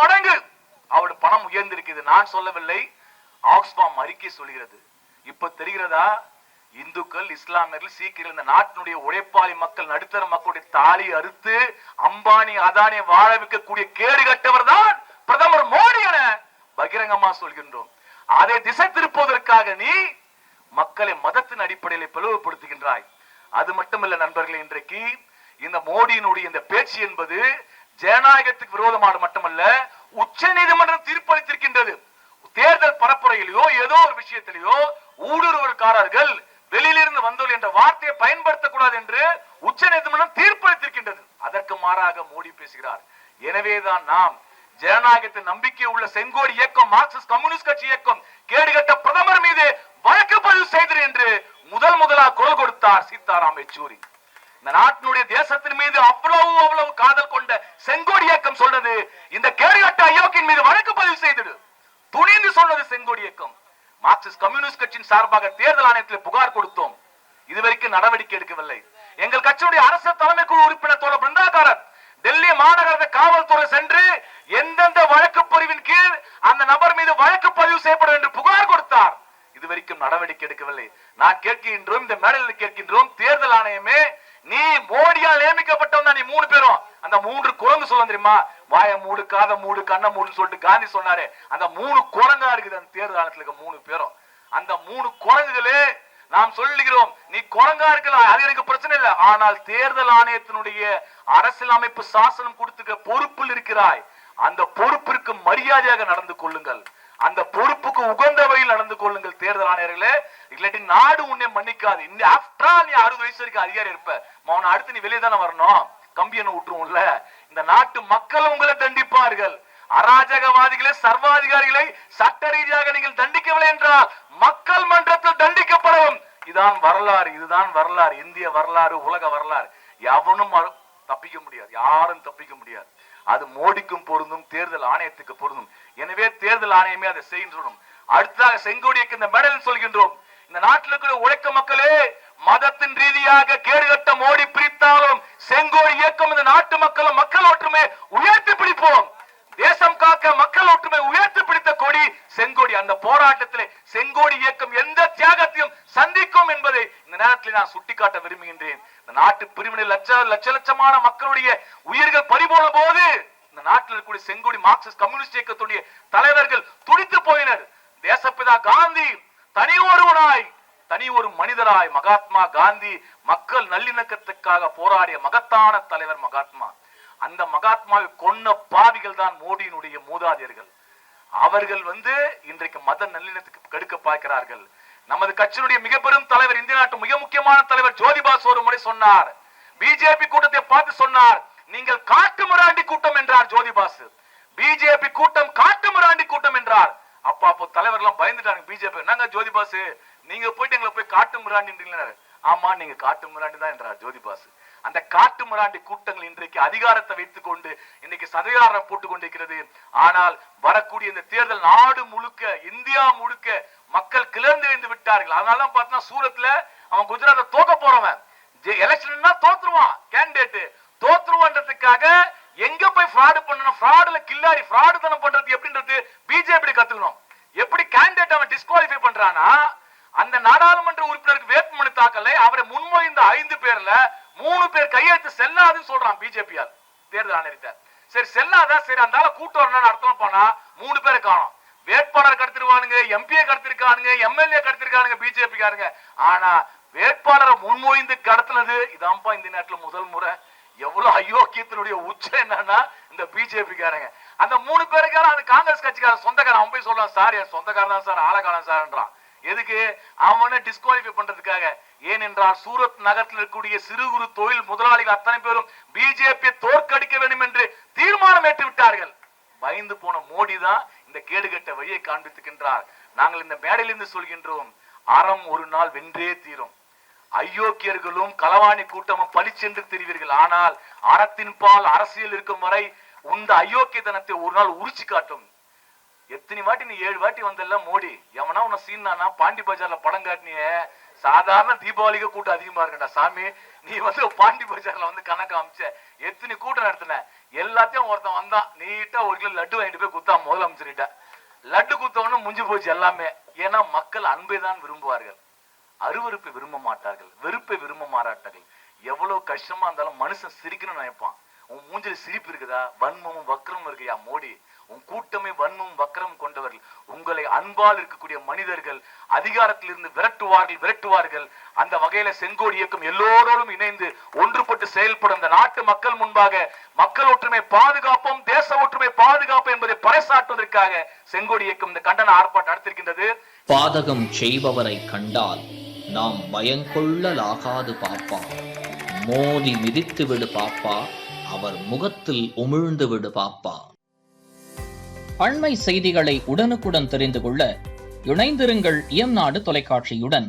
மடங்கு அவருடைய பணம் உயர்ந்திருக்கிறது. நான் சொல்லவில்லை, ஆக்ஸ்பாம் அறிக்கை சொல்கிறது. இப்ப தெரிகிறதா, இந்துக்கள், இஸ்லாமியர்கள், சீக்கியர்கள், இந்த நாட்டினுடைய உழைப்பாளி மக்கள், நடுத்தர மக்களுடைய தாலி அறுத்து அம்பானி அதானியை வாழ வைக்கக்கூடிய கேடு கட்டவர் தான் பிரதமர் மோடி என பகிரங்கமா சொல்கின்றோம். அதை திசை திருப்புவதற்காக நீ மக்களை மதத்தின் அடிப்படையில் பிளவுபடுத்துகின்றாய். அது மட்டுமல்ல நண்பர்களே, இன்றைக்கு இந்த மோடியினுடைய இந்த பேச்சு என்பது ஜனநாயகத்துக்கு விரோதமான மட்டுமல்ல, உச்ச நீதிமன்றம் தீர்ப்பளித்திருக்கின்றது. தேர்தல் பரப்புரையிலோ ஏதோ ஒரு விஷயத்திலேயோ ஊடுருவல்காரர்கள் வெளியிலிருந்து வந்தோல் என்ற வார்த்தையை பயன்படுத்தக்கூடாது என்று உச்ச நீதிமன்றம் தீர்ப்பளித்திருக்கின்றது. அதற்கு மாறாக மோடி பேசுகிறார். எனவேதான் நாம் ஜனநாயகத்தின் நம்பிக்கை உள்ள செங்கோடி இயக்கம், மார்க்சிஸ்ட் கம்யூனிஸ்ட் கட்சி இயக்கம் கேடுகட்ட பிரதமர் மீது வழக்கு பதிவு செய்தது என்று முதலாக குரல் கொடுத்தார் சீதாராம் யெச்சூரி. இந்த நாட்டினுடைய தேசத்தின் மீது அவ்வளவு காதல் கொண்ட செங்கோடி இயக்கம் சொன்னது, இந்த கேடுகட்ட அயோக்கியின் மீது வழக்கு பதிவு செய்தது துணிந்து சொன்னது செங்கோடி இயக்கம். மார்க்சிஸ்ட் கம்யூனிஸ்ட் கட்சியின் சார்பாக தேர்தல் ஆணையத்தில் புகார் கொடுத்தோம். இதுவரைக்கும் நடவடிக்கை எடுக்கவில்லை. எங்கள் கட்சியுடைய அரசு தலைமை குழு உறுப்பினர் தோழர் பிருந்தாகாரர் டெல்லி மாநகர காவல்துறை சென்று எந்தெந்த வழக்கு பிரிவின் கீழ் அந்த நபர் மீது வழக்கு பதிவு செய்யப்படும் என்று புகார் கொடுத்தார். இதுவரைக்கும் நடவடிக்கை எடுக்கவில்லை. நான் கேட்கின்றோம், இந்த மேடையில் கேட்கின்றோம், தேர்தல் ஆணையமே, நீ மோடியால் நியமிக்கப்பட்டவன் நீ 3 பேரும் அந்த 3 குரங்கு சொல்ல தெரியுமா, வாய மூடு, காத மூடு, கண்ண மூடுன்னு சொல்லிட்டு காந்தி சொன்னாரு. அந்த 3 குரங்கா இருக்குது அந்த தேர்தல் ஆணையத்தில் இருக்க 3 பேரும். அந்த 3 குரங்குகளே நாம் சொல்லுகிறோம், நீ குரங்கா இருக்கலாம், அது எனக்கு பிரச்சனை இல்லை. ஆனால் தேர்தல் ஆணையத்தினுடைய அரசியல் அமைப்பு சாசனம் கொடுத்துக்க பொறுப்பில் இருக்கிறாய். அந்த பொறுப்பிற்கு மரியாதையாக நடந்து கொள்ளுங்கள். அந்த பொறுப்புக்கு உகந்த வகையில் நடந்து கொள்ளுங்கள் தேர்தல் ஆணையர்களே. இல்லாட்டி நாடு உன்னை மன்னிக்காது. ஆஃப்டர் நீ 60 வயசு வரைக்கும் அதிகாரி இருப்ப, மௌன அடுத்து நீ வெளியே தானே வரணும், கம்பியனை விட்டுருவோம்ல. இந்த நாட்டு மக்கள் உங்களை தண்டிப்பார்கள். அராஜகவாதிகளை, சர்வாதிகாரிகளை சட்ட ரீதியாக நீங்கள் தண்டிக்கவில்லை என்றால் மக்கள் மன்றத்தில் தண்டிக்கப்படும். இதுதான் வரலாறு, இதுதான் வரலாறு, இந்திய வரலாறு, உலக வரலாறு. எவனும் தப்பிக்க முடியாது, யாரும் தப்பிக்க முடியாது. அது மோடிக்கும் பொருந்தும், தேர்தல் ஆணையத்துக்கு பொருந்தும். எனவே தேர்தல் ஆணையமே அதை செய்கின்றோம். அடுத்ததாக செங்கோடிக்கு இந்த மெடல் சொல்கின்றோம். இந்த நாட்டில் இருக்கிற உழைக்க மக்களே, மதத்தின் ரீதியாக கேடுகட்ட மோடி பிரித்தாலும் செங்கோடி இயக்கம் இந்த நாட்டு மக்களும் மக்கள் ஒற்றுமை உயர்த்தி பிடிப்போம். தேசம் காக்க மக்கள் ஒற்றுமை உயர்த்தி பிடித்த கொடி செங்கோடி. அந்த போராட்டத்திலே செங்கோடி இயக்கம் எந்த தியாகத்தையும் சந்திக்கும் என்பதை இந்த நேரத்தில் நான் சுட்டிக்காட்ட விரும்புகின்றேன். இந்த நாட்டு பிரிவினை லட்சமான மக்களுடைய உயிர்கள் பறிபோன போது இந்த நாட்டில் இருக்கக்கூடிய செங்கோடி மார்க்சிஸ்ட் கம்யூனிஸ்ட் இயக்கத்துடைய தலைவர்கள் துடித்து போயினர். தேசப்பிதா காந்தி தனி ஒரு மனிதராய், மகாத்மா காந்தி மக்கள் நல்லிணக்கத்துக்காக போராடிய மகத்தான தலைவர் மகாத்மா. அந்த மகாத்மாவை கொன்ன பாவிகள் தான் மோடியினுடைய மூதாதையர்கள். அவர்கள் இன்றைக்கு மத நல்லிணத்துக்கு கெடுக்க பார்க்கிறார்கள். நமது கட்சியினுடைய மிக பெரும் தலைவர், இந்திய நாட்டு மிக முக்கியமான தலைவர் ஜோதிபாசு ஒரு முறை சொன்னார், பிஜேபி கூட்டத்தை பார்த்து சொன்னார், நீங்கள் காட்டு மிராண்டி கூட்டம் என்றார் ஜோதிபாசு. பிஜேபி கூட்டம் காட்டு மிராண்டி கூட்டம் என்றார். அப்போ தலைவர்லாம் பயந்துட்டாங்க. பிஜேபி, நாங்க ஜோதிபாசு நீங்க போயிட்டு எங்களை போய் காட்டு மிராண்டின்றீங்க. ஆமா, நீங்க காட்டு மிராண்டி தான் என்றார் ஜோதிபாசு. அந்த காட்டு மிராண்டி கூட்டங்கள் இன்றைக்கு அதிகாரத்தை வைத்துக் கொண்டு இன்னைக்கு சதிகாரம் போட்டுக் கொண்டிருக்கிறது. ஆனால் வரக்கூடிய இந்த தேர்தல் நாடு முழுக்க, இந்தியா முழுக்க மக்கள் கிளர்ந்து விட்டார்கள். அதனால பார்த்தா சூரத்ல அவன் குஜராத்தை தோக்க போறவன், எலெக்ஷன் தோத்துருவான், கேண்டிடேட் தோத்துருவான்றதுக்காக எங்க போய் ஃப்ராடு பண்ணணும், ஃப்ராடுல கில்லாடி ஃப்ராடு தனம் பண்றது எப்படின்றது பிஜேபி கத்துக்கணும். எப்படி கேண்டிடேட் அவன் டிஸ்குவாலிஃபை பண்றானா, அந்த நாடாளுமன்ற உறுப்பினருக்கு வேட்புமனு தாக்கலை, அவரை முன்மொழிந்த 5 பேர்ல 3 பேர் கையெழுத்து செல்லாதுன்னு சொல்றான் பிஜேபியால் தேர்தல் ஆணையர். சரி செல்லாதா, சரி அந்த கூட்டம் வரணும்னு அர்த்தம் பண்ணா 3 பேரை காணும். வேட்பாளர் கடத்திருவானுங்க, எம்பிஏ கடத்திருக்கானுங்க, எம்எல்ஏ கடத்திருக்கானுங்க பிஜேபி காரங்க. ஆனா வேட்பாளரை முன்மொழிந்து கடத்தினது இதான்ப்பா இந்த நாட்டில் முதல் முறை. எவ்வளவு அயோக்கியத்தினுடைய உச்சம் என்னன்னா இந்த பிஜேபி காரங்க. அந்த 3 பேருக்கார அந்த காங்கிரஸ் கட்சிக்காரன் சொந்தக்காரன் அவன் போய் சொல்றான், சார் என் சொந்தக்காரன் தான் சார், ஆளக்காரன் சார்ன்றான். எதுக்கு? அவனை டிஸ்குவாலிஃபை பண்றதுக்காக. ஏனென்றால் சூரத் நகரத்தில் இருக்கக்கூடிய சிறு குறு தொழில் முதலாளிகள் அத்தனை பேரும் பிஜேபியை தோற்கடிக்க வேண்டும் என்று தீர்மானம் ஏற்று விட்டார்கள். பயந்து போன மோடி தான் இந்த கேடுகட்ட வழியை காண்பித்துக்கின்றார். நாங்கள் இந்த மேடையிலிருந்து சொல்கின்றோம், அறம் ஒரு நாள் வென்றே தீரும். அயோக்கியர்களும் களவாணி கூட்டமும் பழிச்சென்று தெரிவீர்கள். ஆனால் அறத்தின் பால் அரசியல் இருக்கும் வரை இந்த அயோக்கியத்தனத்தை ஒரு நாள் உரிச்சு காட்டும். எத்தனை வாட்டி நீ 7 வாட்டி வந்தல்ல மோடி, எவனா உன்னை சீனானா பாண்டி பஜார்ல படம் காட்டினிய. சாதாரண தீபாவளிக்கு கூட்டம் அதிகமா இருக்கா சாமி, நீ பாண்டி பஜார்ல கணக்கு அமைச்ச எத்தனை கூட்டம் நடத்தின. எல்லாத்தையும் ஒருத்தன் வந்தான், நீட்டா 1 கிலோ லட்டு வாங்கிட்டு போய் குத்தான் முதலமைச்சர்கிட்ட. லட்டு குத்தவொன்னு முடிஞ்சு போச்சு எல்லாமே. ஏன்னா மக்கள் அன்பை தான் விரும்புவார்கள், அருவருப்பை விரும்ப மாட்டார்கள், வெறுப்பை விரும்ப மாட்டார்கள். எவ்வளவு கஷ்டமா இருந்தாலும் மனுஷன் சிரிக்கணும்னு நினைப்பான். உன் மூஞ்சில சிரிப்பு இருக்குதா? வன்மமும் வக்கரமும் இருக்கையா மோடி? உன் கூட்டமே வன்மமும் வக்கரமும் கொண்டவர்கள். உங்களை அன்பால் இருக்கக்கூடிய மனிதர்கள் அதிகாரத்திலிருந்து விரட்டுவார்கள். அந்த வகையில செங்கோடி இயக்கம் எல்லோரோடும் இணைந்து ஒன்றுபட்டு செயல்படும். இந்த நாட்டு மக்கள் முன்பாக மக்கள் ஒற்றுமை பாதுகாப்போம், தேச ஒற்றுமை பாதுகாப்போம் என்பதை பறைசாற்றுவதற்காக செங்கோடி இயக்கம் இந்த கண்டன ஆர்ப்பாட்டம் நடத்திருக்கின்றது. பாதகம் செய்பவரை கண்டால் நாம் பயங்கொள்ளலாகாது பாப்பா, மோதி மிதித்து விடு பாப்பா, அவர் முகத்தில் உமிழ்ந்து விடு பாப்பா. அண்மை செய்திகளை உடனுக்குடன் தெரிந்து கொள்ள இணைந்திருங்கள் இயம்நாடு தொலைக்காட்சியுடன்.